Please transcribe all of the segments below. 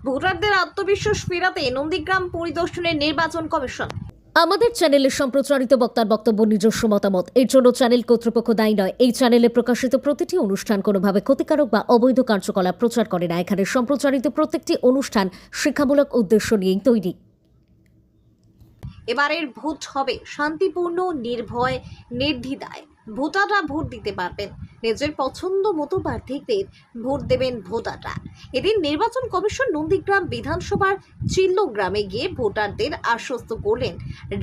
ভোটারদের আত্মবিশ্বাস ফেরাতে নন্দীগ্রাম পরিদর্শনের নির্বাচন কমিশন। আমাদের চ্যানেলে সম্প্রচারিত বক্তার বক্তব্য নিজস্ব মতামত, এর জন্য চ্যানেল কর্তৃপক্ষ দায়ী নয়। এই চ্যানেলে প্রকাশিত প্রতিটি অনুষ্ঠান কোনোভাবে ক্ষতিকারক বা অবৈধ কার্যকলাপ প্রচার করে না। এখানে সম্প্রচারিত প্রত্যেকটি অনুষ্ঠান শিক্ষামূলক উদ্দেশ্য নিয়েই তৈরি। এবারের ভোট হবে শান্তিপূর্ণ, নির্ভয়, নির্দ্বিধায়। ভোটাররা ভোট দিতে পারবেন, নিজের পছন্দ মতো প্রার্থীদের ভোট দেবেন ভোটাররা। এদিন নির্বাচন কমিশন নন্দীগ্রাম বিধানসভার চিল্লো গ্রামে গিয়ে ভোটারদের আশ্বস্ত করলেন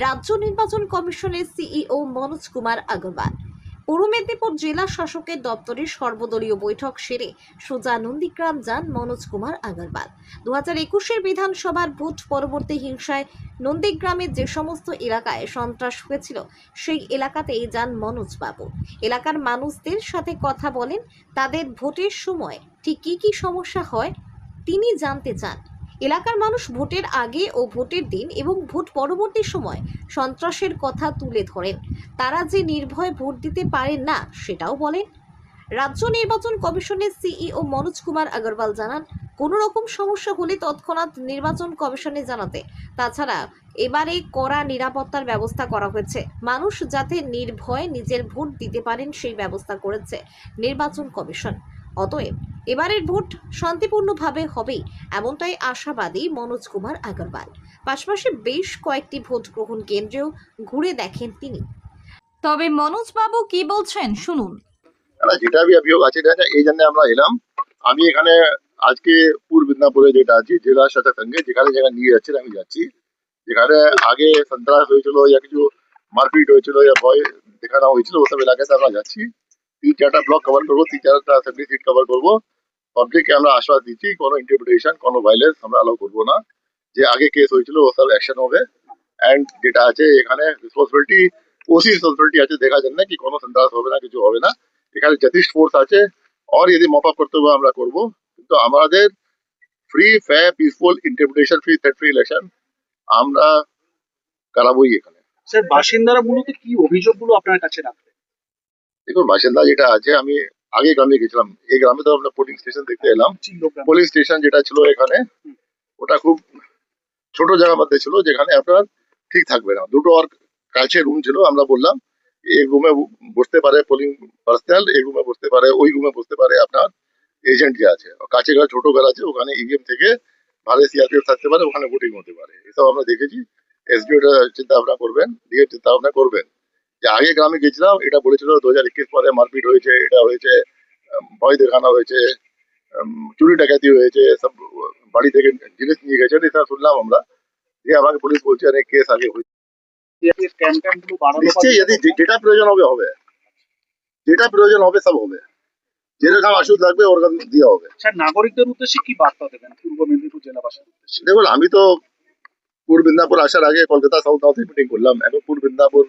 রাজ্য নির্বাচন কমিশনের সিইও মনোজ কুমার আগরওয়াল। পূর্ব মেদিনীপুর জেলা শাসকের দপ্তরে সর্বদলীয় বৈঠক সেরে সোজা নন্দীগ্রাম যান মনোজ কুমার আগরওয়াল। 2021-এর বিধানসভার ভোট পরবর্তী হিংসায় নন্দীগ্রামের যে সমস্ত এলাকায় সন্ত্রাস হয়েছিল সেই এলাকাতেই যান মনোজ বাবু। এলাকার মানুষদের সাথে কথা বলেন, তাদের ভোটের সময় ঠিক কী কী সমস্যা হয় তিনি জানতে চান। এলাকার মানুষ ভোটের আগে ও ভোটের দিন এবং ভোট পরবর্তী সময় সন্ত্রাসের কথা তুলে ধরেন। তারা যে নির্ভয়ে ভোট দিতে পারেন না সেটাও বলেন। রাজ্য নির্বাচন কমিশনের সিইও মনোজ কুমার আগরওয়াল জানান, কোনো রকম সমস্যা হলে তৎক্ষণাৎ নির্বাচন কমিশনে জানাতে। তাছাড়া এবারে কড়া নিরাপত্তার ব্যবস্থা করা হয়েছে, মানুষ যাতে নির্ভয়ে নিজের ভোট দিতে পারেন সেই ব্যবস্থা করেছে নির্বাচন কমিশন। অতএব এবারের ভোট শান্তিপূর্ণভাবে হবেই, এমনটাই আশাবাদী মনোজ কুমার আগরওয়াল। পাশাপাশি বেশ কয়েকটি ভোট গ্রহণ কেন্দ্রেও ঘুরে দেখেন তিনি। তবে মনোজ বাবু কি বলছেন শুনুন। যেটা অভিযোগ আছে এই জন্য আমরা এলাম। আমি এখানে আজকে পূর্ব মেদিনীপুরে যেটা আছি জেলা শাসকের সঙ্গে যেখানে যেখানে নিয়ে যাচ্ছেন আমি যাচ্ছি। যেখানে আগে সন্ত্রাস হয়েছিল या কিছু মারপিট হয়েছিল या ভয় দেখানো হয়েছিল ওসব এলাকাতে আমরা যাচ্ছি। 3-4টা ব্লক কভার করবো, 3-4টা অ্যাসেম্বলি সিট কভার করবো। পাবলিককে আমরা আশ্বাস দিচ্ছি কোনো ইন্টারপ্রিটেশন কোনো ভাইলেন্স আমরা অ্যালাউ করবো না। যে আগে কেস হয়েছিল ওসব অ্যাকশন হবে। অ্যান্ড যেটা আছে এখানে রেসপন্সিবিলিটি ওসি রেসপন্সিবিলিটি আছে দেখার জন্য কি কোনো সন্ত্রাস হবে না, কিছু হবে না। এখানে যথেষ্ট ফোর্স আছে और यदि मॉप अप करते हुए আমরা করব। কিন্তু আমাদের free fair peaceful interpretation free threat free election আমরা করাবোই এখানে। স্যার বাসিন্দারা মূলত কি অভিযোগগুলো আপনার কাছে রাখবে? দেখুন বাসিন্দা যেটা আছে আমি আগে গ্রামে গেছিলাম, এই গ্রামে তো আমরা পোলিং স্টেশন দেখতে এলাম। পোলিং স্টেশন যেটা ছিল এখানে ওটা খুব ছোট জায়গার মধ্যে ছিল যেখানে আপনার ঠিক থাকবে না। দুটো আর কাছে রুম ছিল, আমরা বললাম এক রুমে বসতে পারে পোলিং পার্সোনাল, এক রুমে বসতে পারে, ওই রুমে বসতে পারে আপনার এজেন্ট যে আছে। কাছে ঘর ছোট ঘর আছে ওখানে ইভিএম থেকে ভালো সিআরপিএফ থাকতে পারে, ওখানে ভোটিং হতে পারে। এসব আমরা দেখেছি। এসডিও চিন্তা ভাবনা করবেন, ডিএম চিন্তা ভাবনা করবেন। যে আগে গ্রামে গেছিলাম এটা বলেছিল 2021 পরে মারপিট হয়েছে, এটা হয়েছে, ভয় দেখানো হয়েছে, চুরি ডাকাতি হয়েছে, সব বাড়ি থেকে জিনিস নিয়ে গেছে, এটা শুনলাম আমরা। যে আমাকে পুলিশ বলছে অনেক কেস আগে হয়েছে। নিশ্চয়ই যদি যেটা প্রয়োজন হবে হবে, যেটা প্রয়োজন হবে সব হবে, যেরকম আসুদ লাগবে ওরকম দেওয়া হবে। স্যার নাগরিকদের উদ্দেশ্যে কি বার্তা দেবেন পূর্ব মেদিনীপুর জেলাবাসীর উদ্দেশ্যে? দেখুন আমি তো পূর্ব মেদিনীপুর আসার আগে কলকাতা সাউথ হাউসে মিটিং করলাম, এখন পূর্ব মেদিনীপুর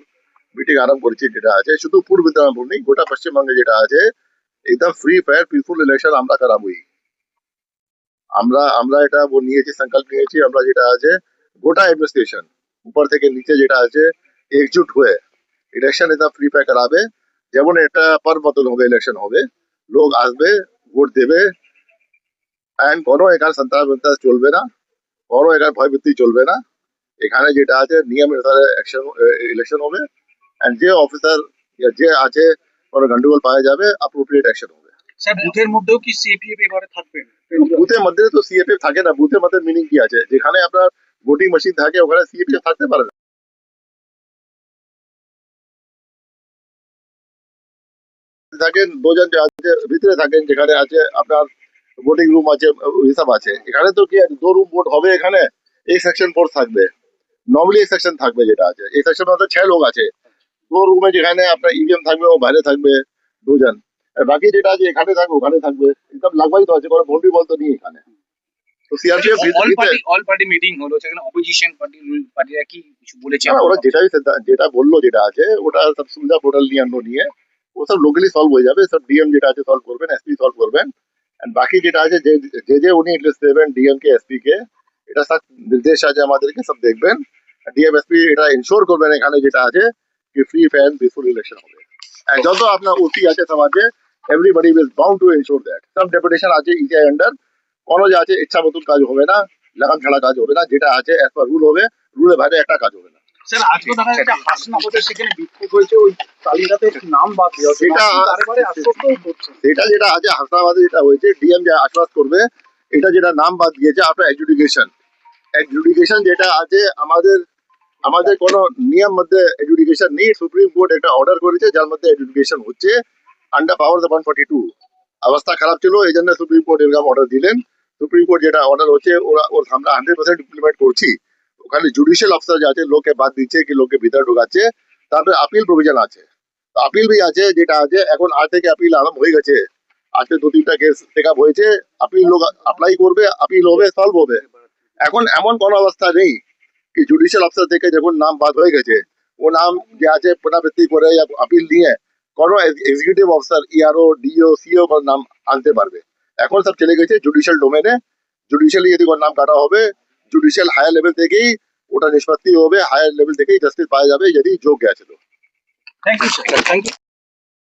মিটিং আরম্ভ করেছি। যেটা আছে শুধু পূর্ব মেদিনীপুর নেই, গোটা পশ্চিমবঙ্গে যেটা আছে একদম ফ্রি ফায়ার পিসফুল ইলেকশন আমরা করাবোই। আমরা আমরা এটা নিয়েছি, সংকল্প নিয়েছি। আমরা যেটা আছে গোটা অ্যাডমিনিস্ট্রেশন উপর থেকে নিচে যেটা আছে একজুট হয়ে ইলেকশন একদম ফ্রি ফায়ার করাবে। যেমন এটা পর বদল হবে, ইলেকশন হবে, লোক আসবে ভোট দেবে, এন্ড কোনো এখানে সন্ত্রাস চলবে না, কোনো এখানে ভয়ভীতি চলবে না। এখানে যেটা আছে নিয়ম অনুসারে ইলেকশন হবে, এন্ড যে অফিসার যে আছে কোনো গন্ডগোল পাওয়া যাবে অ্যাপ্রোপ্রিয়েট অ্যাকশন হবে। স্যার বুথের মধ্যেও কি সিএপিএফ এবারে থাকবে? বুথের মধ্যে তো সিএপিএফ থাকে না। বুথের মধ্যে মিনিং কি আছে? যেখানে আপনার ভোটিং মেশিন থাকে ওখানে সিএপিএফ থাকতে পারে না। থাকেন দুজন যে আছে ভিতরে থাকেন, যেখানে আছে আপনার ভোটিং রুম আছে, হিসাব আছে। এখানে তো কি দো রুম ভোট হবে, এখানে এক সেকশন ফোর্স থাকবে, নর্মালি এক সেকশন থাকবে। যেটা আছে এই সেকশন মধ্যে 6 লোক আছে, দো রুমে যেখানে আপনার ইভিএম থাকবে ও বাইরে থাকবে দুজন, আর বাকি যেটা আছে এখানে থাকবে ওখানে থাকবে। একদম লাগবাই তো আছে, কোনো ভোন্ডি বল তো নেই এখানে। তো সিআরপিএফ অল পার্টি মিটিং হলো, সেখানে অপোজিশন পার্টিরা কি কিছু বলেছে? ওরা যেটা বললো যেটা আছে ওটা সব সুবিধা পোর্টাল নিয়ে নিয়ে ও সব লোকালি সলভ হয়ে যাবে। সব ডিএম যেটা আছে সলভ করবেন, এসপি সলভ করবেন। এন্ড বাকি যেটা আছে যে উনি ইন্টারেস্ট দেবেন ডিএম কে এসপি কে, এটা সব নির্দেশ আছে আমাদেরকে, সব দেখবেন। ডিএম এসপি এটা ইনশোর করবেন এখানে যেটা আছে कि free fair and peaceful election হবে। এন্ড যত আপনার ওসি আছে সব আছে, everybody is bound to ensure that. সব ডেপুটেশন আছে ইজি আন্ডার কোনো যে আছে ইচ্ছা মতন কাজ হবে না, লাগাম ছাড়া কাজ হবে না, যেটা আছে এজ পার রুল হবে, রুলের বাইরে একটা কাজ হবে না। স্যার আজকে দেখা যাচ্ছে হাসনাবাদের সেখানে বিক্ষোভ হয়েছে ওই তালিকাতে নাম বাদ দেওয়া হয়েছে। সেটা- আপনি বারে আশ্বস্তও করছেন। সেটা যেটা আছে হাসনাবাদে যেটা হয়েছে, ডিএম যে আশ্বাস করবে, এটা যেটা নাম বাদ দিয়েছে আফটার এডজুডিকেশন যেটা আছে আমাদের কোনো নিয়ম মধ্যে এডজুডিকেশন নেই। সুপ্রিম কোর্ট একটা অর্ডার করেছে যার মধ্যে এডজুডিকেশন হচ্ছে আন্ডার পাওয়ার 142। অবস্থা খারাপ ছিল, এই জন্য সুপ্রিম কোর্ট এরকম অর্ডার দিলেন। সুপ্রিম কোর্ট যেটা অর্ডার হচ্ছে ওর আমরা 100% ইমপ্লিমেন্ট করছি। ওখানে জুডিশিয়াল অফিসার যে আছে লোককে বাদ দিচ্ছে কি লোককে ভিতরে ঢোকাচ্ছে, তারপরে আপিল প্রভিজন আছে, আপিল भी আছে, যেটা আছে এখন আজ থেকে আপিল আরম্ভ হয়ে গেছে। আজকে 2-3টা কেস টেক আপ হয়েছে, আপিল লোক অ্যাপ্লাই করবে, আপিল হবে, সলভ হবে। এখন এমন কোনো অবস্থা নেই কি জুডিশিয়াল অফিসার থেকে যখন নাম বাদ হয়ে গেছে, ও নাম যে আছে পুনরাবৃত্তি করে या আপিল নিয়ে কোনো executive officer ERO DO CO নাম আনতে পারবে। এখন সব চলে গেছে জুডিশিয়াল ডোমেনে। জুডিশিয়ালি যদি কোনো নাম কাটা হবে, জুডিশিয়াল হায়ার লেভেল থেকেই ওটা নিষ্পত্তি হবে, হায়ার লেভেল থেকেই জাস্টিস পাওয়া যাবে যদি যোগ্য আছে তো। Thank you sir, thank you.